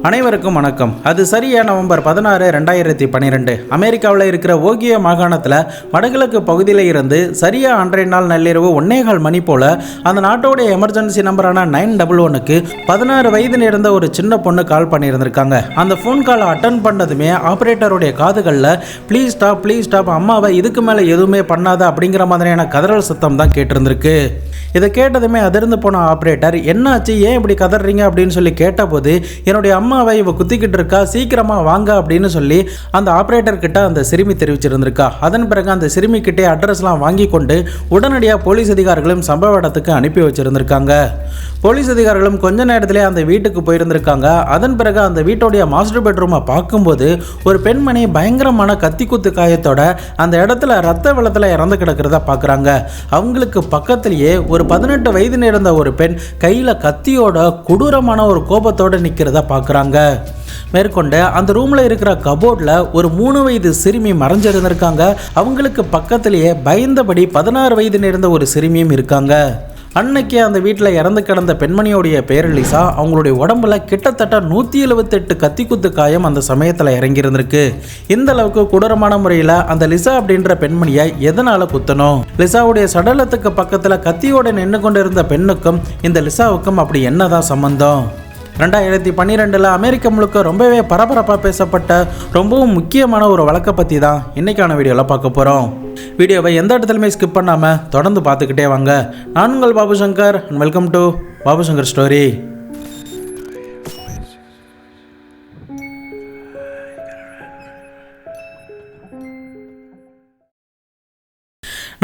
அனைவருக்கும் வணக்கம். அது சரியா நவம்பர் 16, 2012 அமெரிக்காவில் இருக்கிற ஓகியோ மாகாணத்தில் வடகிழக்கு பகுதியில் இருந்து சரியா அன்றைய நாள் நள்ளிரவு 1:15 மணி போல அந்த நாட்டோடைய எமர்ஜென்சி நம்பரான 911க்கு 16 வயது நேர்ந்த ஒரு சின்ன பொண்ணு கால் பண்ணியிருந்திருக்காங்க. அந்த ஃபோன் காலை அட்டன் பண்ணதுமே ஆப்ரேட்டருடைய காதுகளில் ப்ளீஸ் ஸ்டாப், அம்மாவை இதுக்கு மேலே எதுவுமே பண்ணாத அப்படிங்கிற மாதிரியான கதறல் சத்தம் தான் கேட்டிருந்திருக்கு. இதை கேட்டதுமே அதிர்ந்து போன ஆப்ரேட்டர், என்னாச்சு, ஏன் இப்படி கதறீங்க அப்படின்னு சொல்லி கேட்டபோது, என்னுடைய அம்மாவை இவ குத்திக்கிட்டு இருக்கா, சீக்கிரமா வாங்க அப்படின்னு சொல்லி அந்த ஆப்ரேட்டர் கிட்ட அந்த சிறுமி தெரிவிச்சிருந்திருக்கா. அதன் பிறகு அந்த சிறுமி கிட்டே அட்ரஸ்லாம் வாங்கி கொண்டு உடனடியாக போலீஸ் அதிகாரிகளும் சம்பவ இடத்துக்கு அனுப்பி வச்சிருந்திருக்காங்க. போலீஸ் அதிகாரிகளும் கொஞ்ச நேரத்திலே அந்த வீட்டுக்கு போயிருந்திருக்காங்க. அதன் பிறகு அந்த வீட்டோடைய மாஸ்டர் பெட்ரூமை பார்க்கும்போது ஒரு பெண்மணி பயங்கரமான கத்தி குத்து காயத்தோட அந்த இடத்துல ரத்த வெள்ளத்தில் இறந்து கிடக்கிறத பார்க்குறாங்க. அவங்களுக்கு பக்கத்திலேயே ஒரு 18 வயது நேர்ந்த ஒரு பெண் கையில் கத்தியோட கொடூரமான ஒரு கோபத்தோடு நிற்கிறத பார்க்குறாங்க. மேற்கொண்டு அந்த ரூமில் இருக்கிற கபோர்டில் ஒரு 3 வயது சிறுமி மறைஞ்சிருந்திருக்காங்க. அவங்களுக்கு பக்கத்திலேயே பயந்தபடி 16 வயது நேர்ந்த ஒரு சிறுமியும் இருக்காங்க. அன்னைக்கு அந்த வீட்டில் இறந்து கிடந்த பெண்மணியோடைய பேர் லிசா. அவங்களுடைய உடம்புல கிட்டத்தட்ட 178 கத்தி குத்து காயம் அந்த சமயத்தில் இறங்கியிருந்திருக்கு. இந்த அளவுக்கு கொடூரமான முறையில் அந்த லிசா அப்படின்ற பெண்மணியை எதனால குத்தணும்? லிசாவுடைய சடலத்துக்கு பக்கத்தில் கத்தியோட நின்று கொண்டு இருந்த பெண்ணுக்கும் இந்த லிசாவுக்கும் அப்படி என்னதான் சம்பந்தம்? 2012 அமெரிக்கா முழுக்க ரொம்பவே பரபரப்பாக பேசப்பட்ட ரொம்பவும் முக்கியமான ஒரு வழக்கை பற்றி தான் இன்னைக்கான வீடியோவில் பார்க்க போகிறோம். வீடியோவை எந்த இடத்துலையுமே ஸ்கிப் பண்ணாமல் தொடர்ந்து பார்த்துக்கிட்டே வாங்க. நான் உங்கள் Babu Shankar and welcome to Babu Shankar story.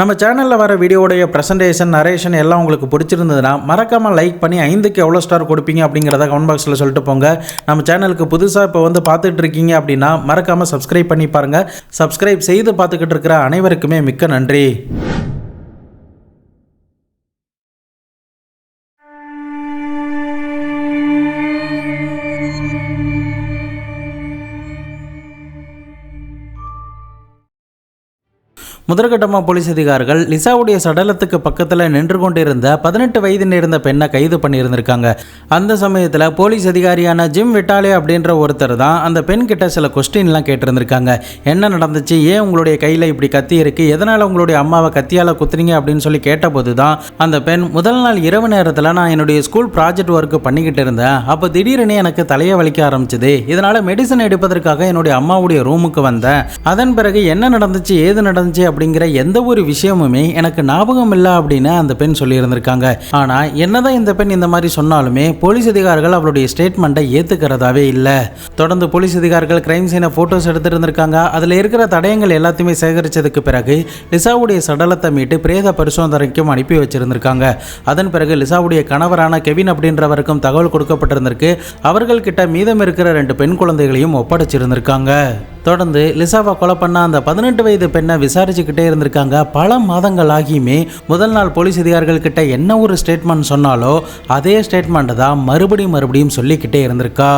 நம்ம சேனலில் வர வீடியோடைய ப்ரெசன்டேஷன், நரேஷன் எல்லாம் உங்களுக்கு பிடிச்சிருந்ததுன்னா மறக்காமல் லைக் பண்ணி 5க்கு எவ்வளோ ஸ்டார் கொடுப்பீங்க அப்படிங்கிறத கமெண்ட் பாக்ஸில் சொல்லிட்டு போங்க. நம்ம சேனலுக்கு புதுசாக இப்போ பார்த்துட்டு இருக்கீங்க அப்படின்னா மறக்காமல் சப்ஸ்கிரைப் பண்ணி பாருங்கள். சப்ஸ்கிரைப் செய்து பார்த்துக்கிட்டு இருக்கிற அனைவருக்குமே மிக்க நன்றி. முதற்கட்டமாக போலீஸ் அதிகாரிகள் லிசாவுடைய சடலத்துக்கு பக்கத்தில் நின்று கொண்டிருந்த 18 வயது நேர்ந்த பெண்ணை கைது பண்ணியிருந்திருக்காங்க. அந்த சமயத்தில் போலீஸ் அதிகாரியான ஜிம் விட்டாலே அப்படின்ற ஒருத்தர் தான் அந்த பெண் கிட்ட சில கொஸ்டின்லாம் கேட்டிருந்திருக்காங்க. என்ன நடந்துச்சு, ஏன் உங்களுடைய கையில் இப்படி கத்தி இருக்கு, எதனால் உங்களுடைய அம்மாவை கத்தியால் குத்துறீங்க அப்படின்னு சொல்லி கேட்டபோது தான் அந்த பெண், முதல் நாள் இரவு நேரத்தில் நான் என்னுடைய ஸ்கூல் ப்ராஜெக்ட் ஒர்க்கு பண்ணிக்கிட்டு இருந்தேன். அப்போ திடீர்னு எனக்கு தலையை வலிக்க ஆரம்பிச்சது. இதனால் மெடிசன் எடுப்பதற்காக என்னுடைய அம்மாவுடைய ரூமுக்கு வந்தேன். அதன் பிறகு என்ன நடந்துச்சு, ஏது நடந்துச்சு அப்படிங்கிற எந்த ஒரு விஷயமுமே எனக்கு ஞாபகம் இல்லை அப்படின்னு அந்த பெண் சொல்லியிருந்திருக்காங்க. ஆனா என்னதான் இந்த பெண் இந்த மாதிரி சொன்னாலுமே போலீஸ் அதிகாரிகள் அவருடைய ஸ்டேட்மெண்ட்டை ஏத்துக்கிறதாவே இல்லை. தொடர்ந்து போலீஸ் அதிகாரிகள் கிரைம் சீனை போட்டோஸ் எடுத்திருந்திருக்காங்க. அதுல இருக்கிற தடயங்கள் எல்லாத்தையுமே சேகரிச்சதுக்கு பிறகு லிசாவுடைய சடலத்தை மீட்டு பிரேத பரிசோதனைக்கும் அனுப்பி வச்சிருந்திருக்காங்க. அதன் பிறகு லிசாவுடைய கணவரான கெவின் அப்படின்றவருக்கும் தகவல் கொடுக்கப்பட்டிருந்திருக்கு. அவர்கள் கிட்ட மீதம் இருக்கிற 2 பெண் குழந்தைகளையும் ஒப்படைச்சிருந்திருக்காங்க. தொடர்ந்து லிசாவை கொலை பண்ண அந்த 18 வயது பெண்ணை விசாரிச்சுக்கிட்டே இருந்திருக்காங்க. பல மாதங்கள் ஆகியுமே முதல் நாள் போலீஸ் அதிகாரிகள் கிட்ட என்ன ஒரு ஸ்டேட்மெண்ட் சொன்னாலோ அதே ஸ்டேட்மெண்ட் தான் மறுபடியும் சொல்லிக்கிட்டே இருந்திருக்கா.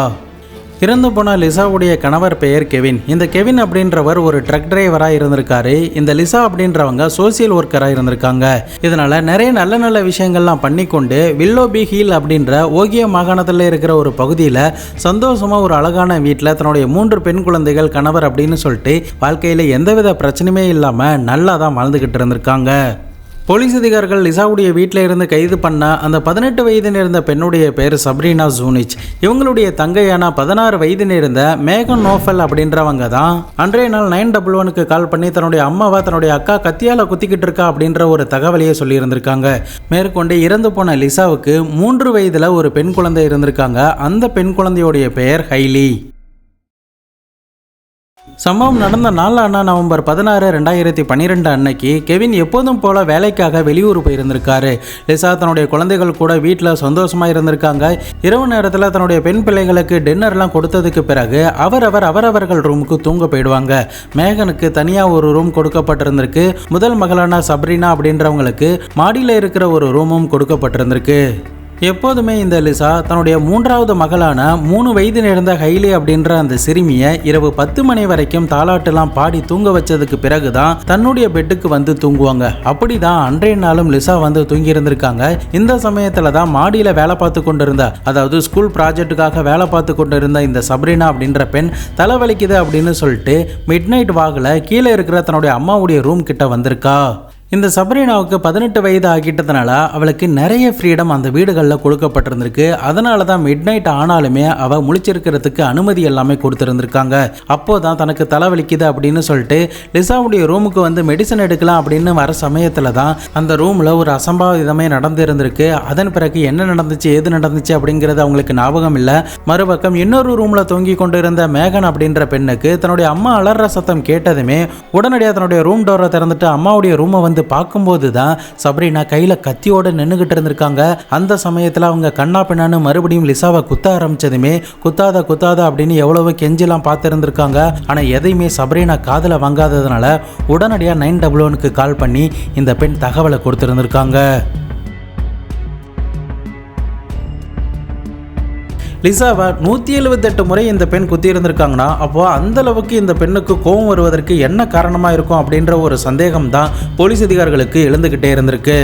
இறந்து போன லிசாவுடைய கணவர் பெயர் கெவின். இந்த கெவின் அப்படின்றவர் ஒரு ட்ரக் டிரைவராக இருந்திருக்காரு. இந்த லிசா அப்படின்றவங்க சோசியல் ஒர்க்கராக இருந்திருக்காங்க. இதனால நிறைய நல்ல விஷயங்கள்லாம் பண்ணிக்கொண்டு வில்லோபி ஹில் அப்படின்ற ஓகியோ மாகாணத்தில் இருக்கிற ஒரு பகுதியில் சந்தோஷமாக ஒரு அழகான வீட்டில் தன்னுடைய 3 பெண் குழந்தைகள், கணவர் அப்படின்னு சொல்லிட்டு வாழ்க்கையில் எந்தவித பிரச்சனையுமே இல்லாமல் நல்லா தான் வாழ்ந்துக்கிட்டு இருந்திருக்காங்க. போலீஸ் அதிகாரிகள் லிசாவுடைய வீட்டில் இருந்து கைது பண்ண அந்த 18 வயது நேர்ந்த பெண்ணுடைய பேர் சப்ரீனா ஜூனிச். இவங்களுடைய தங்கையான 16 வயது நேர்ந்த மேகன் நோஃபெல் அப்படின்றவங்க தான் அன்றைய நாள் 911க்கு கால் பண்ணி தன்னுடைய அம்மாவை தன்னுடைய அக்கா கத்தியால குத்திக்கிட்டு இருக்கா அப்படின்ற ஒரு தகவலையே சொல்லியிருந்திருக்காங்க. மேற்கொண்டு இறந்து போன லிசாவுக்கு 3 வயதுல ஒரு பெண் குழந்தை இருந்திருக்காங்க. அந்த பெண் குழந்தையுடைய பெயர் ஹைலி. சம்பவம் நடந்த நாளான நவம்பர் 16, 2012 அன்னைக்கு கெவின் எப்போதும் போல வேலைக்காக வெளியூர் போயிருந்திருக்காரு. லிசா தன்னுடைய குழந்தைகள் கூட வீட்டில் சந்தோஷமாக இருந்திருக்காங்க. இரவு நேரத்தில் தன்னுடைய பெண் பிள்ளைகளுக்கு டின்னர்லாம் கொடுத்ததுக்கு பிறகு அவரவர்கள் ரூமுக்கு தூங்க போயிடுவாங்க. மேகனுக்கு தனியாக ஒரு ரூம் கொடுக்கப்பட்டிருந்திருக்கு. முதல் மகளான சப்ரீனா அப்படின்றவங்களுக்கு மாடியில் இருக்கிற ஒரு ரூமும் கொடுக்கப்பட்டிருந்திருக்கு. எப்போதுமே இந்த லிசா தன்னுடைய 3வது மகளான 3 வயது நேர்ந்த ஹைலி அப்படின்ற அந்த சிறுமியை இரவு 10 மணி வரைக்கும் தாலாட்டுலாம் பாடி தூங்க வச்சதுக்கு பிறகுதான் தன்னுடைய பெட்டுக்கு வந்து தூங்குவாங்க. அப்படிதான் அன்றைய நாளும் லிசா வந்து தூங்கி இருந்திருக்காங்க. இந்த சமயத்துல தான் மாடியில வேலை பார்த்து கொண்டிருந்த, அதாவது ஸ்கூல் ப்ராஜெக்டுக்காக வேலை பார்த்து கொண்டிருந்த இந்த சப்ரீனா அப்படின்ற பெண் தலைவலிக்குது அப்படின்னு சொல்லிட்டு மிட் நைட் வாகல கீழே இருக்கிற தன்னுடைய அம்மாவுடைய ரூம் கிட்ட வந்திருக்கா. இந்த சப்ரீனாவுக்கு 18 வயது ஆகிட்டதுனால அவளுக்கு நிறைய ஃப்ரீடம் அந்த வீடுகளில் கொடுக்கப்பட்டிருந்திருக்கு. அதனால தான் மிட் நைட் ஆனாலுமே அவள் முழிச்சிருக்கிறதுக்கு அனுமதி எல்லாமே கொடுத்துருந்துருக்காங்க. அப்போதான் தனக்கு தலைவலிக்குது அப்படின்னு சொல்லிட்டு லிசாவுடைய ரூமுக்கு வந்து மெடிசன் எடுக்கலாம் அப்படின்னு வர சமயத்தில் தான் அந்த ரூமில் ஒரு அசம்பாவிதமே நடந்திருந்திருக்கு. அதன் பிறகு என்ன நடந்துச்சு ஏது நடந்துச்சு அப்படிங்கிறது அவங்களுக்கு ஞாபகம் இல்லை. மறுபக்கம் இன்னொரு ரூமில் தொங்கி கொண்டு இருந்த மேகன் அப்படின்ற பெண்ணுக்கு தன்னுடைய அம்மா அலற சத்தம் கேட்டதுமே உடனடியாக தன்னுடைய ரூம் டோரை திறந்துட்டு அம்மாவுடைய ரூமை வந்து பார்க்கும்போது தான் சப்ரீனா கையில கத்தியோட நின்றுகிட்டு இருந்திருக்காங்க. அந்த சமயத்தில் அவங்க கண்ணா பின்னான்னு மறுபடியும் லிசாவை குத்த ஆரம்பிச்சதுமே குத்தாத அப்படின்னு எவ்வளவு கெஞ்சிலாம் பார்த்துருந்துருக்காங்க. ஆனால் எதையுமே சப்ரீனா காதில் வாங்காததுனால உடனடியாக 911க்கு கால் பண்ணி இந்த பெண் தகவலை கொடுத்துருந்துருக்காங்க. லிசாவை 178 முறை இந்த பெண் குத்தி இருந்திருக்காங்கன்னா அப்போ அந்த அளவுக்கு இந்த பெண்ணுக்கு கோபம் வருவதற்கு என்ன காரணமாக இருக்கும் அப்படின்ற ஒரு சந்தேகம் தான் போலீஸ் அதிகாரிகளுக்கு எழுந்துக்கிட்டே இருந்திருக்கு.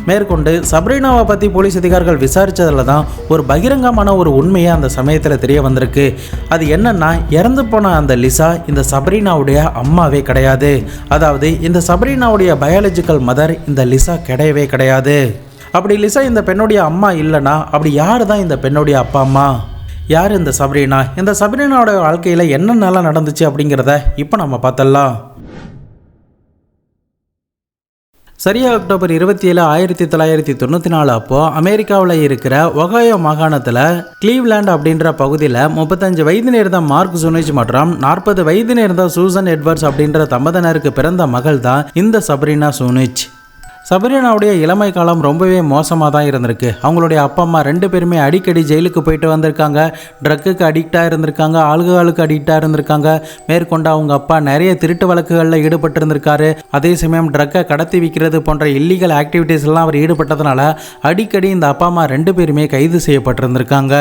மேற்கொண்டு சப்ரீனாவை பற்றி போலீஸ் அதிகாரிகள் விசாரித்ததில் தான் ஒரு பகிரங்கமான ஒரு உண்மையை அந்த சமயத்தில் தெரிய வந்திருக்கு. அது என்னன்னா, இறந்து போன அந்த லிசா இந்த சப்ரீனாவுடைய அம்மாவே கிடையாது. அதாவது இந்த சப்ரீனாவுடைய பயாலஜிக்கல் மதர் இந்த லிசா கிடையவே கிடையாது. அப்படி லிசா இந்த பெண்ணுடைய அம்மா இல்லைனா அப்படி யார் தான் இந்த பெண்ணுடைய அப்பா அம்மா? யார் இந்த சப்ரீனா? இந்த சப்ரீனாவோட வாழ்க்கையில் என்னென்னலாம் நடந்துச்சு அப்படிங்கிறத இப்போ நம்ம பார்த்தலாம். சரியா அக்டோபர் 27, 1994 அப்போ அமெரிக்காவில் இருக்கிற ஒகாயோ மாகாணத்தில் கிளீவ்லேண்ட் அப்படின்ற பகுதியில் 35 வயது நேர்ந்த மார்க் சூனிச் மற்றும் 40 வயது நேர்ந்த சூசன் எட்வர்ட்ஸ் அப்படின்ற தம்பதியினருக்கு பிறந்த மகள் தான் இந்த சப்ரீனா சூனிச். சப்ரீனாவுடைய இளமை காலம் ரொம்பவே மோசமாக தான் இருந்திருக்கு. அவங்களுடைய அப்பா அம்மா 2 பேருமே அடிக்கடி ஜெயிலுக்கு போயிட்டு வந்திருக்காங்க. ட்ரக்குக்கு அடிக்டாக இருந்திருக்காங்க, ஆல்கஹாலுக்கு அடிக்டாக இருந்திருக்காங்க. மேற்கொண்டு அவங்க அப்பா நிறைய திருட்டு வழக்குகளில் ஈடுபட்டு இருந்திருக்காரு. அதே சமயம் ட்ரக்கை கடத்தி விற்கிறது போன்ற இல்லீகல் ஆக்டிவிட்டீஸ்லாம் அவர் ஈடுபட்டதுனால அடிக்கடி இந்த அப்பா அம்மா 2 பேருமே கைது செய்யப்பட்டிருந்திருக்காங்க.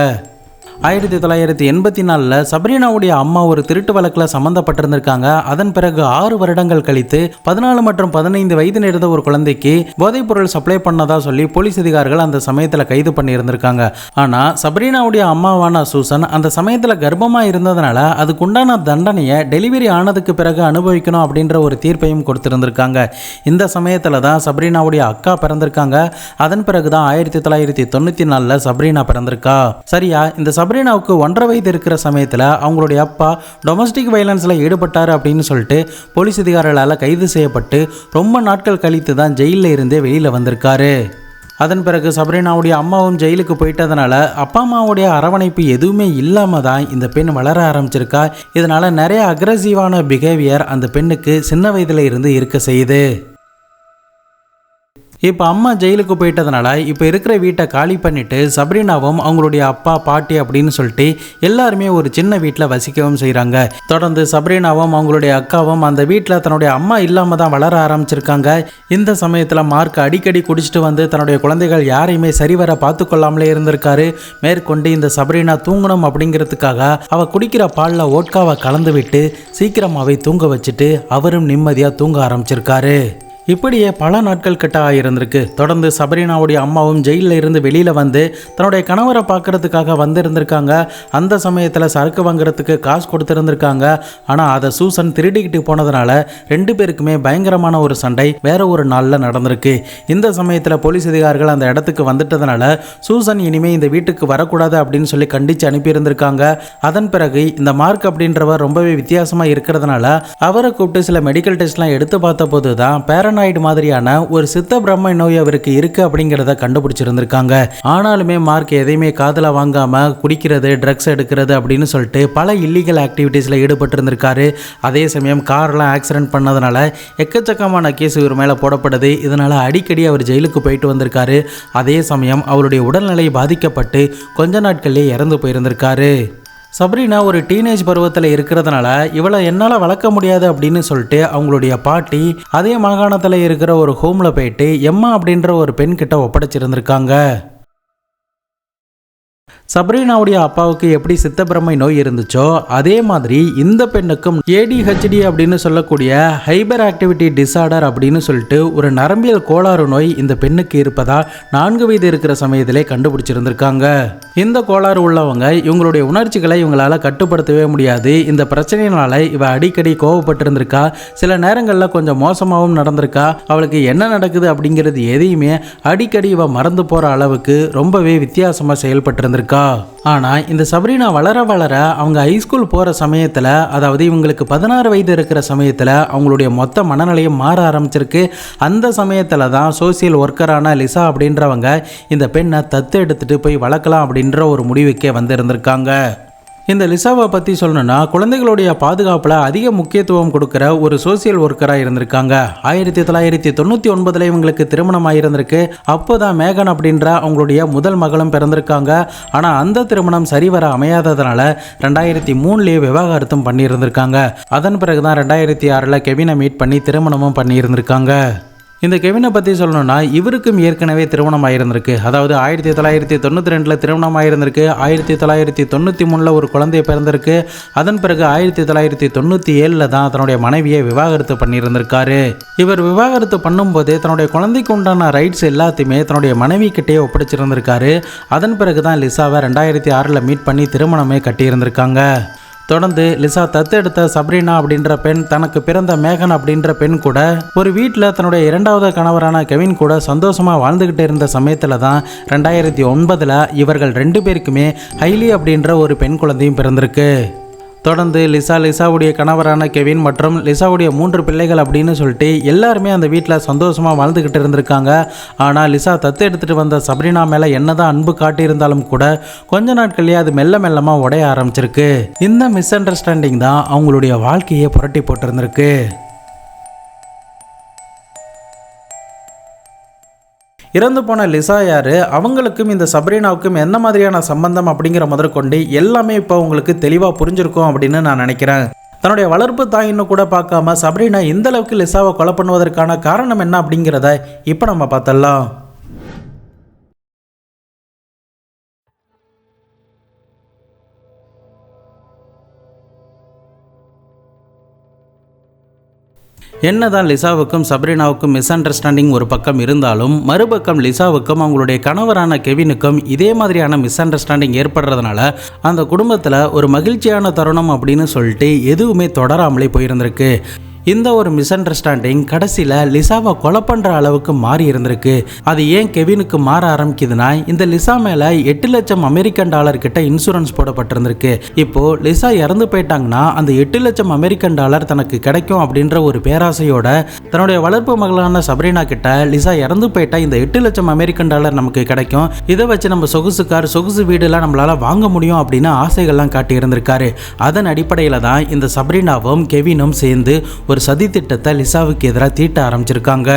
1984 சப்ரீனாவுடைய அம்மா ஒரு திருட்டு வழக்கில் சம்பந்தப்பட்டிருந்திருக்காங்க. அதன் பிறகு 6 வருடங்கள் கழித்து 14 மற்றும் 15 வயது நேர்ந்த ஒரு குழந்தைக்கு போதைப் பொருள் சப்ளை பண்ணதா சொல்லி போலீஸ் அதிகாரிகள் அந்த சமயத்தில் கைது பண்ணி இருந்திருக்காங்க. ஆனால் சப்ரீனாவுடைய அம்மாவான சூசன் அந்த சமயத்தில் கர்ப்பமாக இருந்ததுனால அதுக்குண்டான தண்டனையை டெலிவரி ஆனதுக்கு பிறகு அனுபவிக்கணும் அப்படின்ற ஒரு தீர்ப்பையும் கொடுத்திருந்திருக்காங்க. இந்த சமயத்தில் தான் சப்ரீனாவுடைய அக்கா பிறந்திருக்காங்க. அதன் பிறகு தான் 1994 சப்ரீனா பிறந்திருக்கா. சரியா, இந்த சப்ரீனாவுக்கு 1.5 வயது இருக்கிற சமயத்தில் அவங்களுடைய அப்பா டொமஸ்டிக் வயலன்ஸில் ஈடுபட்டார் அப்படின்னு சொல்லிட்டு போலீஸ் அதிகாரிகளால் கைது செய்யப்பட்டு ரொம்ப நாட்கள் கழித்து தான் ஜெயிலில் இருந்தே வெளியில் வந்திருக்காரு. அதன் பிறகு சப்ரீனாவுடைய அம்மாவும் ஜெயிலுக்கு போயிட்டதுனால அப்பா அம்மாவுடைய அரவணைப்பு எதுவுமே இல்லாமல் தான் இந்த பெண் வளர ஆரம்பிச்சிருக்கா. இதனால் நிறைய அக்ரெசிவான பிஹேவியர் அந்த பெண்ணுக்கு சின்ன வயதில் இருந்து இருக்க செய்யுது. இப்போ அம்மா ஜெயிலுக்கு போயிட்டதுனால இப்போ இருக்கிற வீட்டை காலி பண்ணிட்டு சப்ரீனாவும் அவங்களுடைய அப்பா பாட்டி அப்படின்னு சொல்லிட்டு எல்லாருமே ஒரு சின்ன வீட்டில் வசிக்கவும் செய்கிறாங்க. தொடர்ந்து சப்ரீனாவும் அவங்களுடைய அக்காவும் அந்த வீட்டில் தன்னுடைய அம்மா இல்லாமல் தான் வளர ஆரம்பிச்சிருக்காங்க. இந்த சமயத்தில் மார்க் அடிக்கடி குடிச்சிட்டு வந்து தன்னுடைய குழந்தைகள் யாரையுமே சரிவர பார்த்து கொள்ளாமலே இருந்திருக்காரு. மேற்கொண்டு இந்த சப்ரீனா தூங்கணும் அப்படிங்கிறதுக்காக அவள் குடிக்கிற பாலில் ஓட்காவை கலந்து விட்டு சீக்கிரமாகவே தூங்க வச்சுட்டு அவரும் நிம்மதியாக தூங்க ஆரம்பிச்சிருக்காரு. இப்படியே பல நாட்கள் கிட்ட ஆகியிருந்திருக்கு. தொடர்ந்து சப்ரீனாவுடைய அம்மாவும் ஜெயிலில் இருந்து வெளியில் வந்து தன்னுடைய கணவரை பார்க்கறதுக்காக வந்திருந்திருக்காங்க. அந்த சமயத்தில் சரக்கு வாங்குறதுக்கு காசு கொடுத்துருந்துருக்காங்க. ஆனால் அதை சூசன் திருடிக்கிட்டு போனதுனால 2 பேருக்குமே பயங்கரமான ஒரு சண்டை வேற ஒரு நாளில் நடந்திருக்கு. இந்த சமயத்தில் போலீஸ் அதிகாரிகள் அந்த இடத்துக்கு வந்துட்டதுனால சூசன் இனிமேல் இந்த வீட்டுக்கு வரக்கூடாது அப்படின்னு சொல்லி கண்டித்து அனுப்பியிருந்திருக்காங்க. அதன் பிறகு இந்த மார்க் அப்படின்றவர் ரொம்பவே வித்தியாசமாக இருக்கிறதுனால அவரை கூப்பிட்டு சில மெடிக்கல் டெஸ்ட்லாம் எடுத்து பார்த்த போது தான் மாதிரியான ஒரு சித்த பிரம்ம நோய் அவருக்கு இருக்கு அப்படிங்கிறத கண்டுபிடிச்சிருந்திருக்காங்க. ஆனாலுமே மார்க் எதையுமே காதல வாங்காம குடிக்கிறது, ட்ரக்ஸ் எடுக்கிறது அப்படின்னு சொல்லிட்டு பல இல்லீகல் ஆக்டிவிட்டீஸ்ல ஈடுபட்டு இருந்திருக்காரு. அதே சமயம் கார்லாம் ஆக்சிடென்ட் பண்ணதுனால எக்கச்சக்கமான கேஸ் இவர் மேல போடப்படுது. இதனால அடிக்கடி அவர் ஜெயிலுக்கு போயிட்டு வந்திருக்காரு. அதே சமயம் அவருடைய உடல்நிலை பாதிக்கப்பட்டு கொஞ்ச நாட்கள்லேயே இறந்து போயிருந்திருக்காரு. சப்ரீனா ஒரு டீனேஜ் பருவத்தில் இருக்கிறதுனால இவளை என்னால் வளர்க்க முடியாது அப்படின்னு சொல்லிட்டு அவங்களுடைய பாட்டி அதே மாகாணத்தில் இருக்கிற ஒரு ஹோமில் போயிட்டு எம்மா அப்படின்ற ஒரு பெண் கிட்ட ஒப்படைச்சிருந்திருக்காங்க. சப்ரீனாவுடைய அப்பாவுக்கு எப்படி சித்தப்பிரமை நோய் இருந்துச்சோ அதே மாதிரி இந்த பெண்ணுக்கும் ADHD அப்படின்னு சொல்லக்கூடிய ஹைப்பர் ஆக்டிவிட்டி டிசார்டர் அப்படின்னு சொல்லிட்டு ஒரு நரம்பியல் கோளாறு நோய் இந்த பெண்ணுக்கு இருப்பதா 4 வயது இருக்கிற சமயத்திலே கண்டுபிடிச்சிருந்திருக்காங்க. இந்த கோளாறு உள்ளவங்க இவங்களுடைய உணர்ச்சிகளை இவங்களால கட்டுப்படுத்தவே முடியாது. இந்த பிரச்சனையினால இவ அடிக்கடி கோவப்பட்டு இருந்திருக்கா. சில நேரங்களில் கொஞ்சம் மோசமாகவும் நடந்திருக்கா. அவளுக்கு என்ன நடக்குது அப்படிங்கிறது எதையுமே அடிக்கடி இவ மறந்து போற அளவுக்கு ரொம்பவே வித்தியாசமா செயல்பட்டு இருந்திருக்கா. ஆனா இந்த சப்ரீனா வளர வளர அவங்க ஹைஸ்கூல் போற சமயத்துல, அதாவது இவங்களுக்கு 16 வயது இருக்கிற சமயத்துல அவங்களுடைய மொத்த மனநிலையும் மாற ஆரம்பிச்சிருக்கு. அந்த சமயத்துல தான் சோசியல் ஒர்க்கரான லிசா அப்படின்றவங்க இந்த பெண்ணை தத்து எடுத்துட்டு போய் வளர்க்கலாம் அப்படின்ற ஒரு முடிவுக்கே வந்து இருந்திருக்காங்க. இந்த லிசாவை பற்றி சொல்லணும்னா குழந்தைகளுடைய பாதுகாப்பில் அதிக முக்கியத்துவம் கொடுக்குற ஒரு சோசியல் ஒர்க்கராக இருந்திருக்காங்க. 1999 இவங்களுக்கு திருமணம் ஆகியிருந்திருக்கு. அப்போ தான் மேகன் அப்படின்ற அவங்களுடைய முதல் மகளும் பிறந்திருக்காங்க. ஆனால் அந்த திருமணம் சரிவர அமையாததுனால 2003 விவாகரத்தும் பண்ணியிருந்திருக்காங்க. அதன் பிறகு தான் 2006 கெவினை மீட் பண்ணி திருமணமும் பண்ணியிருந்திருக்காங்க. இந்த கெவினை பற்றி சொல்லணும்னா இவருக்கும் ஏற்கனவே திருமணம் ஆகியிருந்திருக்கு. அதாவது 1992 திருமணம் ஆகியிருந்திருக்கு. 1993 ஒரு குழந்தை பிறந்திருக்கு. அதன் பிறகு 1997 தான் தன்னுடைய மனைவியை விவாகரத்து பண்ணியிருந்திருக்காரு. இவர் விவாகரத்து பண்ணும்போது தன்னுடைய குழந்தைக்கு உண்டான ரைட்ஸ் எல்லாத்தையுமே தன்னுடைய மனைவி கிட்டே ஒப்படைச்சிருந்திருக்காரு. அதன் பிறகு தான் லிசாவை 2006 மீட் பண்ணி திருமணமே கட்டியிருந்திருக்காங்க. தொடர்ந்து லிசா தத்தெடுத்த சப்ரீனா அப்படின்ற பெண் தனக்கு பிறந்த மேகன் அப்படின்ற பெண் கூட ஒரு வீட்டில் தன்னுடைய 2வது கணவரான கெவின் கூட சந்தோஷமாக வாழ்ந்துக்கிட்டு இருந்த சமயத்தில் தான் 2009 இவர்கள் 2 பேருக்குமே ஹைலி அப்படின்ற ஒரு பெண் குழந்தையும் பிறந்திருக்கு. தொடர்ந்து லிசாவுடைய கணவரான கெவின் மற்றும் லிசாவுடைய 3 பிள்ளைகள் அப்படின்னு சொல்லிட்டு எல்லாருமே அந்த வீட்டில் சந்தோஷமாக வாழ்ந்துக்கிட்டு இருந்திருக்காங்க. ஆனால் லிசா தத்து எடுத்துகிட்டு வந்த சப்ரீனா மேலே என்னதான் அன்பு காட்டியிருந்தாலும் கூட கொஞ்ச நாட்கள்லேயே அது மெல்ல மெல்லமாக உடைய ஆரம்பிச்சிருக்கு. இந்த மிஸ் அண்டர்ஸ்டாண்டிங் தான் அவங்களுடைய வாழ்க்கையை புரட்டி போட்டிருந்திருக்கு. இறந்து போன லிசா யாரு, அவங்களுக்கும் இந்த சப்ரீனாவுக்கும் என்ன மாதிரியான சம்பந்தம் அப்படிங்கிற முதற்கொண்டு எல்லாமே இப்போ உங்களுக்கு தெளிவாக புரிஞ்சிருக்கும் அப்படின்னு நான் நினைக்கிறேன். தன்னுடைய வளர்ப்பு தாயின்னு கூட பார்க்காம சப்ரீனா இந்த அளவுக்கு லிசாவை கொலை பண்ணுவதற்கான காரணம் என்ன அப்படிங்கிறத இப்போ நம்ம பார்த்தலாம். என்னதான் லிசாவுக்கும் சப்ரீனாவுக்கும் மிஸ் அண்டர்ஸ்டாண்டிங் ஒரு பக்கம் இருந்தாலும் மறுபக்கம் லிசாவுக்கும் அவங்களுடைய கணவரான கெவினுக்கும் இதே மாதிரியான மிஸ் அண்டர்ஸ்டாண்டிங் ஏற்படுறதுனால அந்த குடும்பத்தில் ஒரு மகிழ்ச்சியான தருணம் அப்படின்னு சொல்லிட்டு எதுவுமே தொடராமலே போயிருந்திருக்கு. இந்த ஒரு மிஸ் அண்டர்ஸ்டாண்டிங் கடைசியில் லிசாவை கொலை பண்ணுற அளவுக்கு மாறி இருந்திருக்கு. அது ஏன் கெவினுக்கு மாற ஆரம்பிக்குதுன்னா இந்த லிசா மேலே $8 லட்சம் அமெரிக்கன் டாலர் கிட்ட இன்சூரன்ஸ் போடப்பட்டிருந்திருக்கு. இப்போது லிசா இறந்து போயிட்டாங்கன்னா அந்த $8 லட்சம் அமெரிக்கன் டாலர் தனக்கு கிடைக்கும் அப்படின்ற ஒரு பேராசையோட தன்னுடைய வளர்ப்பு மகளான சப்ரீனா கிட்ட லிசா இறந்து போயிட்டா இந்த $8 லட்சம் அமெரிக்கன் டாலர் நமக்கு கிடைக்கும், இதை வச்சு நம்ம சொகுசு கார் சொகுசு வீடுலாம் நம்மளால வாங்க முடியும் அப்படின்னு ஆசைகள்லாம் காட்டி இருந்திருக்காரு. அதன் அடிப்படையில் தான் இந்த சப்ரீனாவும் கெவினும் சேர்ந்து ஒரு சதி திட்டத்தை லிசாவுக்கு எதிராக தீட்ட ஆரம்பிச்சிருக்காங்க.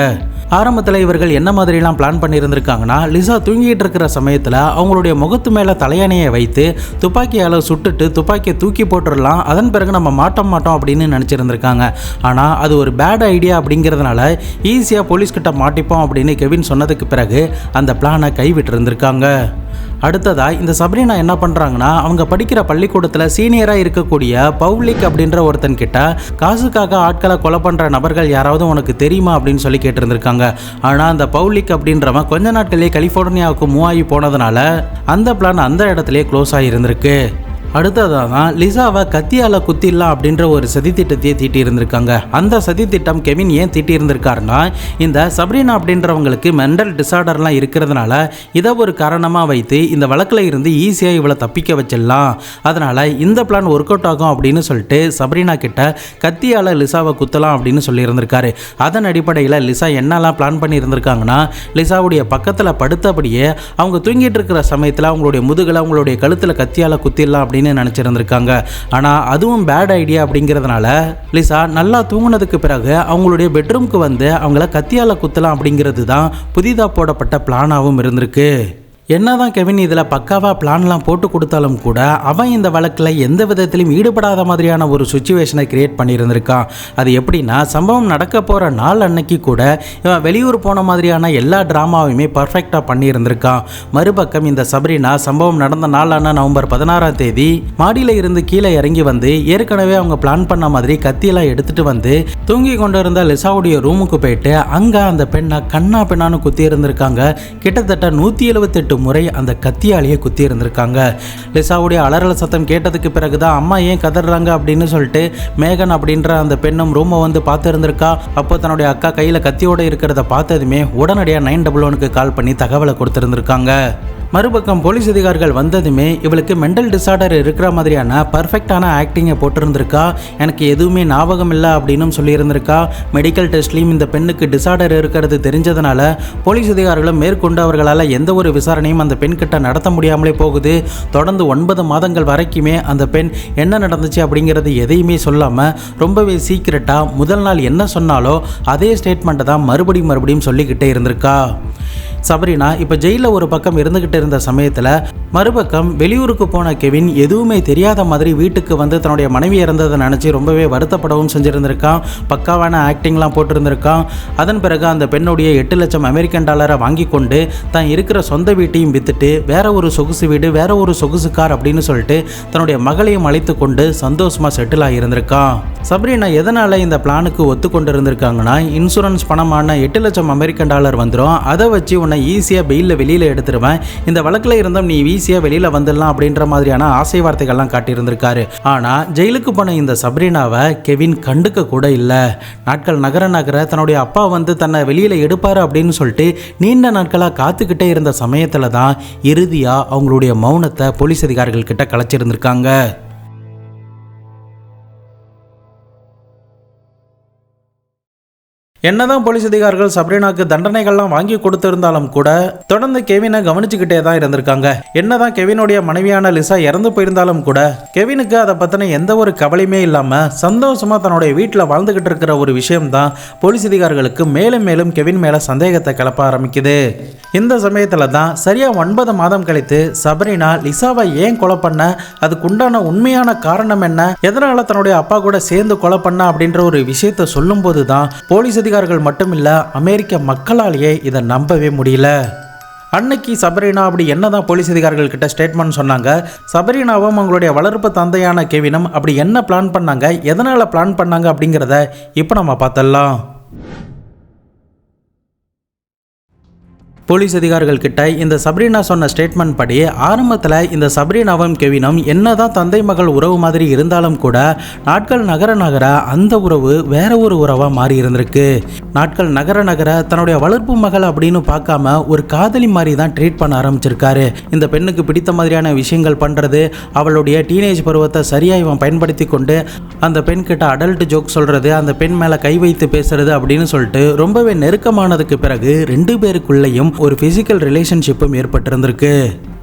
ஆரம்பத்தில் இவர்கள் என்ன மாதிரிலாம் பிளான் பண்ணியிருந்திருக்காங்கன்னா லிசா தூங்கிட்டு இருக்கிற சமயத்தில் அவங்களுடைய முகத்து மேலே தலையணையை வைத்து துப்பாக்கியால் சுட்டுட்டு துப்பாக்கியை தூக்கி போட்டுடலாம், அதன் பிறகு நம்ம மாட்டோம் அப்படின்னு நினச்சிருந்திருக்காங்க. ஆனால் அது ஒரு பேட் ஐடியா அப்படிங்கிறதுனால ஈஸியாக போலீஸ்கிட்ட மாட்டிப்போம் அப்படின்னு கெவின் சொன்னதுக்கு பிறகு அந்த பிளானை கைவிட்டு இருந்திருக்காங்க. அடுத்ததாக இந்த சப்ரீனா என்ன பண்ணுறாங்கன்னா அவங்க படிக்கிற பள்ளிக்கூடத்தில் சீனியராக இருக்கக்கூடிய பவுலிக் அப்படின்ற ஒருத்தன் கிட்ட காசுக்காக ஆட்களை கொலை பண்ணுற நபர்கள் யாராவது உனக்கு தெரியுமா அப்படின்னு சொல்லி கேட்டிருந்திருக்காங்க. ஆனால் அந்த பவுலிக் அப்படின்றவன் கொஞ்ச நாட்களே கலிஃபோர்னியாவுக்கு மூவ் ஆகி போனதுனால அந்த பிளான் அந்த இடத்துலயே க்ளோஸ் ஆகியிருந்திருக்கு. அடுத்ததாக தான் லிசாவை கத்தியால் குத்திடலாம் அப்படின்ற ஒரு சதித்திட்டத்தையே தீட்டி இருந்திருக்காங்க. அந்த சதித்திட்டம் கெவின் ஏன் தீட்டி இருந்திருக்காருன்னா இந்த சப்ரீனா அப்படின்றவங்களுக்கு மென்டல் டிசார்டர்லாம் இருக்கிறதுனால இதை ஒரு காரணமாக வைத்து இந்த வழக்கில் இருந்து ஈஸியாக இவளை தப்பிக்க வச்சிடலாம், அதனால் இந்த பிளான் ஒர்க் அவுட் ஆகும் அப்படின்னு சொல்லிட்டு சப்ரீனா கிட்ட கத்தியால் லிசாவை குத்தலாம் அப்படின்னு சொல்லியிருந்திருக்காரு. அதன் அடிப்படையில் லிசா என்னெல்லாம் பிளான் பண்ணி இருந்திருக்காங்கன்னா லிசாவுடைய பக்கத்தில் படுத்தபடியே அவங்க தூங்கிட்டு இருக்கிற சமயத்தில் அவங்களுடைய முதுகில் அவங்களுடைய கழுத்தில் கத்தியால் குத்திடலாம் அப்படின்னு நினைச்சிருந்திருக்காங்க. ஆனா அதுவும் பேட் ஐடியா அப்படிங்கிறதுனால லிசா நல்லா தூங்குனதுக்கு பிறகு அவங்களுடைய பெட்ரூம்க்கு வந்து அவங்கள கத்தியால குத்தலாம் அப்படிங்கிறது தான் புதிதாக போடப்பட்ட பிளானாகவும் இருந்திருக்கு. என்னதான் கெவின் இதில் பக்காவாக பிளான்லாம் போட்டு கொடுத்தாலும் கூட அவன் இந்த வழக்கில் எந்த விதத்திலும் ஈடுபடாத மாதிரியான ஒரு சுச்சுவேஷனை கிரியேட் பண்ணியிருந்திருக்கான். அது எப்படின்னா, சம்பவம் நடக்க போகிற நாள் அன்னைக்கு கூட இவன் வெளியூர் போன மாதிரியான எல்லா ட்ராமாவையுமே பர்ஃபெக்டாக பண்ணியிருந்திருக்கான். மறுபக்கம் இந்த சபரினா சம்பவம் நடந்த நாளான நவம்பர் 16ஆம் தேதி மாடியில் இருந்து கீழே இறங்கி வந்து ஏற்கனவே அவங்க பிளான் பண்ண மாதிரி கத்தியெல்லாம் எடுத்துட்டு வந்து தூங்கி கொண்டு இருந்த லிசாவுடைய ரூமுக்கு போயிட்டு அங்கே அந்த பெண்ணை கண்ணா பெண்ணான்னு குத்தி இருந்திருக்காங்க. கிட்டத்தட்ட 178 முறை அந்த கத்தியாலேயே குத்தி இருந்திருக்காங்க. லிசாவுடைய அலறல் சத்தம் கேட்டதுக்கு பிறகுதான் அம்மா ஏன் கதறாங்க அப்படின்னு சொல்லிட்டு மேகன் அப்படின்ற அந்த பெண்ணும் ரூமை வந்து பார்த்து இருந்திருக்கா. அப்போ தன்னுடைய அக்கா கையில் கத்தியோடு இருக்கிறத பார்த்ததுமே உடனடியாக 911க்கு கால் பண்ணி தகவலை கொடுத்துருந்துருக்காங்க. மறுபக்கம் போலீஸ் அதிகாரிகள் வந்ததுமே இவளுக்கு மென்டல் டிசார்டர் இருக்கிற மாதிரியான பர்ஃபெக்டான ஆக்டிங்கை போட்டிருந்திருக்கா. எனக்கு எதுவுமே ஞாபகம் இல்லை அப்படின்னு சொல்லியிருந்திருக்கா. மெடிக்கல் டெஸ்ட்லையும் இந்த பெண்ணுக்கு டிசார்டர் இருக்கிறது தெரிஞ்சதுனால போலீஸ் அதிகாரிகளும் மேற்கொண்டு அவர்களால் எந்த ஒரு விசாரணையும் அந்த பெண் கிட்ட நடத்த முடியாமலே போகுது. தொடர்ந்து 9 மாதங்கள் வரைக்குமே அந்த பெண் என்ன நடந்துச்சு அப்படிங்கிறது எதையுமே சொல்லாமல் ரொம்பவே சீக்கிரட்டாக முதல் நாள் என்ன சொன்னாலோ அதே ஸ்டேட்மெண்ட்டை தான் மறுபடியும் சொல்லிக்கிட்டே இருந்திருக்கா. சபரினா இப்போ ஜெயிலில் ஒரு பக்கம் இருந்துகிட்டு இருந்த சமயத்தில் மறுபக்கம் வெளியூருக்கு போன கெவின் எதுவுமே தெரியாத மாதிரி வீட்டுக்கு வந்து தன்னுடைய மனைவி இறந்ததை நினச்சி ரொம்பவே வருத்தப்படவும் செஞ்சுருந்திருக்கான். பக்காவான ஆக்டிங்லாம் போட்டிருந்திருக்கான். அதன் பிறகு அந்த பெண்ணுடைய 8 லட்சம் அமெரிக்கன் டாலரை வாங்கி கொண்டு தான் இருக்கிற சொந்த வீட்டையும் விற்றுட்டு வேற ஒரு சொகுசு வீடு வேற ஒரு சொகுசு கார் அப்படின்னு சொல்லிட்டு தன்னுடைய மகளையும் அழைத்து கொண்டு சந்தோஷமாக செட்டில் ஆகியிருந்திருக்கான். சபரினா எதனால் இந்த பிளானுக்கு ஒத்துக்கொண்டு இருந்திருக்காங்கன்னா, இன்சூரன்ஸ் பணமான 8 லட்சம் அமெரிக்கன் டாலர் வந்துடும், அதை வச்சு உன்னை ஈஸியாக பெயிலில் வெளியில் எடுத்துருவேன், இந்த வழக்கில் இருந்தும் நீ ஈஸியாக வெளியில் வந்துடலாம் அப்படின்ற மாதிரியான ஆசை வார்த்தைகள்லாம் காட்டியிருந்திருக்காரு. ஆனால் ஜெயிலுக்கு போன இந்த சப்ரீனாவை கெவின் கண்டுக்க கூட இல்லை. நாட்கள் நகர தன்னுடைய அப்பா வந்து தன்னை வெளியில் எடுப்பார் அப்படின்னு சொல்லிட்டு நீண்ட நாட்களாக காத்துக்கிட்டே இருந்த சமயத்தில் தான் இறுதியாக அவங்களுடைய மௌனத்தை போலீஸ் அதிகாரிகள் கிட்ட கலைச்சிருந்திருக்காங்க. என்னதான் போலீஸ் அதிகாரிகள் சப்ரீனாக்கு தண்டனைகள்லாம் வாங்கி கொடுத்திருந்தாலும் கூட தொடர்ந்து கெவினை கவனிச்சுக்கிட்டே தான் இருந்திருக்காங்க. என்னதான் கெவினுடைய மனைவியான லிசா இறந்து போயிருந்தாலும் கூட கெவினுக்கு அதை பற்றின எந்த ஒரு கவலையுமே இல்லாமல் சந்தோஷமா தன்னுடைய வீட்டில் வாழ்ந்துகிட்டு இருக்கிற ஒரு விஷயம்தான் போலீஸ் அதிகாரிகளுக்கு மேலும் மேலும் கெவின் மேலே சந்தேகத்தை கிளப்ப ஆரம்பிக்குது. இந்த சமயத்தில் தான் சரியா 9 மாதம் கழித்து சப்ரீனா லிசாவை ஏன் கொலை பண்ண, அதுக்குண்டான உண்மையான காரணம் என்ன, எதனால தன்னுடைய அப்பா கூட சேர்ந்து கொலை பண்ண அப்படின்ற ஒரு விஷயத்தை சொல்லும் போது தான் போலீஸ் அதிகாரிகள் மட்டுமில்ல அமெரிக்க மக்களாலேயே இதை நம்பவே முடியல. அன்னைக்கு சபரீனா அப்படி என்னதான் போலீஸ் அதிகாரிகள் கிட்ட ஸ்டேட்மெண்ட் சொன்னாங்க, சபரீனாவும் அவங்களுடைய வளர்ப்பு தந்தையான கெவினும் அப்படி என்ன பிளான் பண்ணாங்க, எதனால பிளான் பண்ணாங்க அப்படிங்கிறத இப்போ நம்ம பார்த்தலாம். போலீஸ் அதிகாரிகள் கிட்ட இந்த சப்ரீனா சொன்ன ஸ்டேட்மெண்ட் படி ஆரம்பத்தில் இந்த சப்ரீனாவும் கெவினும் என்னதான் தந்தை மகள் உறவு மாதிரி இருந்தாலும் கூட நாட்கள் நகர அந்த உறவு வேற ஒரு உறவாக மாறி இருந்திருக்கு. நாட்கள் நகர தன்னுடைய வளர்ப்பு மகள் அப்படின்னு பார்க்காம ஒரு காதலி மாதிரி தான் ட்ரீட் பண்ண ஆரம்பிச்சிருக்காரு. இந்த பெண்ணுக்கு பிடித்த மாதிரியான விஷயங்கள் பண்ணுறது, அவளுடைய டீனேஜ் பருவத்தை சரியாக இவன் பயன்படுத்தி கொண்டு அந்த பெண் கிட்ட அடல்ட் ஜோக் சொல்கிறது, அந்த பெண் மேலே கை வைத்து பேசுறது அப்படின்னு சொல்லிட்டு ரொம்பவே நெருக்கமானதுக்கு பிறகு 2 பேருக்குள்ளேயும் ஒரு பிசிக்கல் ரிலேஷன்ஷிப்பும் ஏற்பட்டிருந்திருக்கு.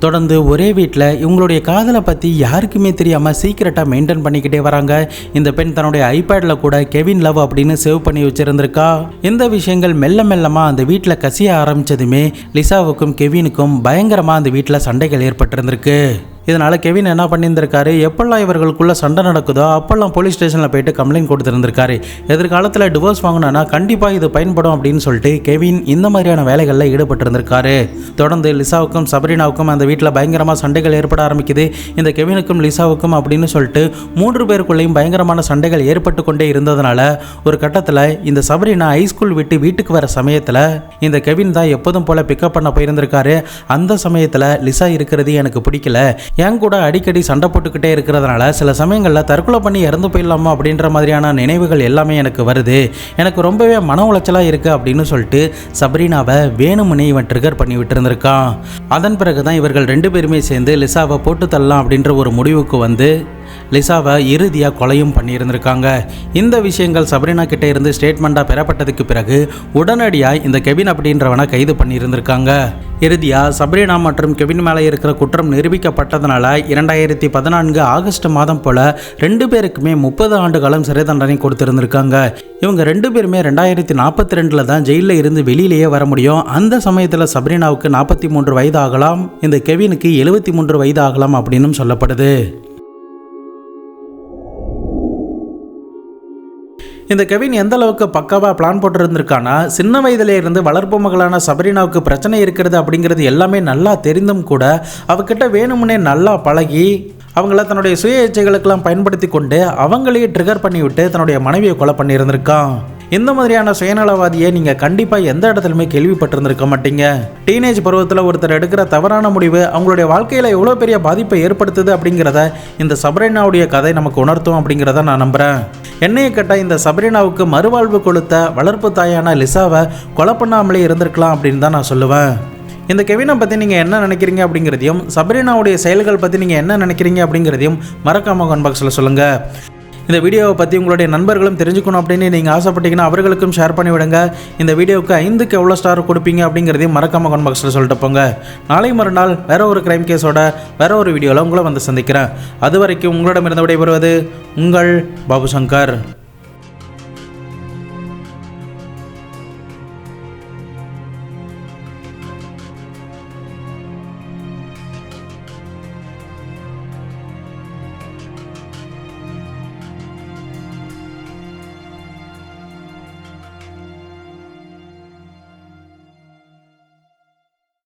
தொடர்ந்து ஒரே வீட்டில் இவங்களுடைய காதலை பற்றி யாருக்குமே தெரியாமல் சீக்கிரட்டாக மெயின்டைன் பண்ணிக்கிட்டே வராங்க. இந்த பெண் தன்னுடைய ஐபேடில் கூட கெவின் லவ் அப்படின்னு சேவ் பண்ணி வச்சிருந்திருக்கா. இந்த விஷயங்கள் மெல்லமாக அந்த வீட்டில் கசிய ஆரம்பித்ததுமே லிசாவுக்கும் கெவினுக்கும் பயங்கரமாக அந்த வீட்டில் சண்டைகள் ஏற்பட்டிருந்திருக்கு. இதனால் கெவின் என்ன பண்ணியிருந்திருக்காரு, எப்பெல்லாம் இவர்களுக்குள்ளே சண்டை நடக்குதோ அப்போல்லாம் போலீஸ் ஸ்டேஷனில் போயிட்டு கம்ப்ளைண்ட் கொடுத்துருந்துருக்காரு. எதிர்காலத்தில் டிவோர்ஸ் வாங்கினா கண்டிப்பாக இது பயன்படும் அப்படின்னு சொல்லிட்டு கெவின் இந்த மாதிரியான வேலைகளில் ஈடுபட்டிருந்திருக்காரு. தொடர்ந்து லிசாவுக்கும் சப்ரீனாவுக்கும் அந்த வீட்டில் பயங்கரமாக சண்டைகள் ஏற்பட ஆரம்பிக்குது. இந்த கெவினுக்கும் லிசாவுக்கும் அப்படின்னு சொல்லிட்டு 3 பேருக்குள்ளேயும் பயங்கரமான சண்டைகள் ஏற்பட்டு கொண்டே இருந்ததுனால ஒரு கட்டத்தில் இந்த சப்ரீனா ஹைஸ்கூல் விட்டு வீட்டுக்கு வர சமயத்தில் இந்த கெவின் தான் எப்போதும் போல பிக்கப் பண்ண போயிருந்திருக்காரு. அந்த சமயத்தில் லிசா இருக்கிறது எனக்கு பிடிக்கல, என் கூட அடிக்கடி சண்டை போட்டுக்கிட்டே இருக்கிறதுனால சில சமயங்களில் தற்கொலை பண்ணி இறந்து போயிடலாமா அப்படின்ற மாதிரியான நினைவுகள் எல்லாமே எனக்கு வருது, எனக்கு ரொம்பவே மன உளைச்சலாக இருக்குது அப்படின்னு சொல்லிட்டு சப்ரீனாவை வேணுமுனே இவன் ட்ரிகர் பண்ணி விட்டுருந்துருக்கான். அதன் பிறகு தான் இவர்கள் 2 பேருமே சேர்ந்து லிசாவை போட்டு தள்ளலாம் அப்படின்ற ஒரு முடிவுக்கு வந்து லிசாவை இறுதியாக கொலையும் பண்ணியிருந்திருக்காங்க. இந்த விஷயங்கள் சப்ரீனா கிட்ட இருந்து ஸ்டேட்மெண்ட்டாக பெறப்பட்டதுக்கு பிறகு உடனடியாக இந்த கெவின் அப்படின்றவனை கைது பண்ணியிருந்திருக்காங்க. இறுதியாக சப்ரீனா மற்றும் கெவின் மேலே இருக்கிற குற்றம் நிரூபிக்கப்பட்டதுனால 2014 ஆகஸ்ட் மாதம் போல் 2 பேருக்குமே 30 ஆண்டு காலம் சிறை தண்டனை கொடுத்துருந்துருக்காங்க. இவங்க 2 பேருமே 2042 தான் ஜெயிலில் இருந்து வெளியிலேயே வர முடியும். அந்த சமயத்தில் சப்ரீனாவுக்கு 43 வயது ஆகலாம், இந்த கெவினுக்கு 73 வயது ஆகலாம் அப்படின்னு சொல்லப்படுது. இந்த கெவின் எந்த அளவுக்கு பக்காவாக பிளான் போட்டுருந்துருக்கானா, சின்ன வயதிலே இருந்து வளர்ப்பு மகளான சப்ரீனாவுக்கு பிரச்சனை இருக்கிறது அப்படிங்கிறது எல்லாமே நல்லா தெரிந்தும் கூட அவகிட்ட வேணுமுன்னே நல்லா பழகி அவங்கள தன்னுடைய சுய இச்சைகளுக்கெல்லாம் பயன்படுத்தி கொண்டு அவங்களையே ட்ரிகர் பண்ணிவிட்டு தன்னுடைய மனைவியை கொலை பண்ணியிருந்திருக்கான். இந்த மாதிரியான சுயநலவாதியை நீங்கள் கண்டிப்பாக எந்த இடத்துலையுமே கேள்விப்பட்டிருந்திருக்க மாட்டீங்க. டீனேஜ் பருவத்தில் ஒருத்தர் எடுக்கிற தவறான முடிவு அவங்களுடைய வாழ்க்கையில் எவ்வளோ பெரிய பாதிப்பை ஏற்படுத்துது அப்படிங்கிறத இந்த சப்ரீனாவுடைய கதை நமக்கு உணர்த்தும் அப்படிங்கிறத நான் நம்புகிறேன். என்னையை கேட்டால் இந்த சப்ரீனாவுக்கு மறுவாழ்வு கொடுத்த வளர்ப்பு தாயான லிசாவை கொலை பண்ணாமலே இருந்திருக்கலாம் அப்படின்னு தான் நான் சொல்லுவேன். இந்த கெவினை பற்றி நீங்கள் என்ன நினைக்கிறீங்க அப்படிங்கிறதையும் சப்ரீனாவுடைய செயல்கள் பற்றி நீங்கள் என்ன நினைக்கிறீங்க அப்படிங்கிறதையும் மறக்காம கமெண்ட் பாக்ஸில் சொல்லுங்கள். இந்த வீடியோவை பற்றி உங்களுடைய நண்பர்களும் தெரிஞ்சுக்கணும் அப்படின்னு நீங்கள் ஆசைப்பட்டீங்கன்னா அவர்களுக்கும் ஷேர் பண்ணி விடுங்க. இந்த வீடியோவுக்கு 5க்கு எவ்வளோ ஸ்டார் கொடுப்பீங்க அப்படிங்கிறதையும் மறக்காம கமெண்ட் பாக்ஸில் சொல்லிட்டு போங்க. நாளை மறுநாள் வேற ஒரு கிரைம் கேஸோட வேற ஒரு வீடியோவில் உங்களை வந்து சந்திக்கிறேன். அது வரைக்கும் உங்களிடமிருந்து விடைபெறுவது உங்கள் பாபு சங்கர்.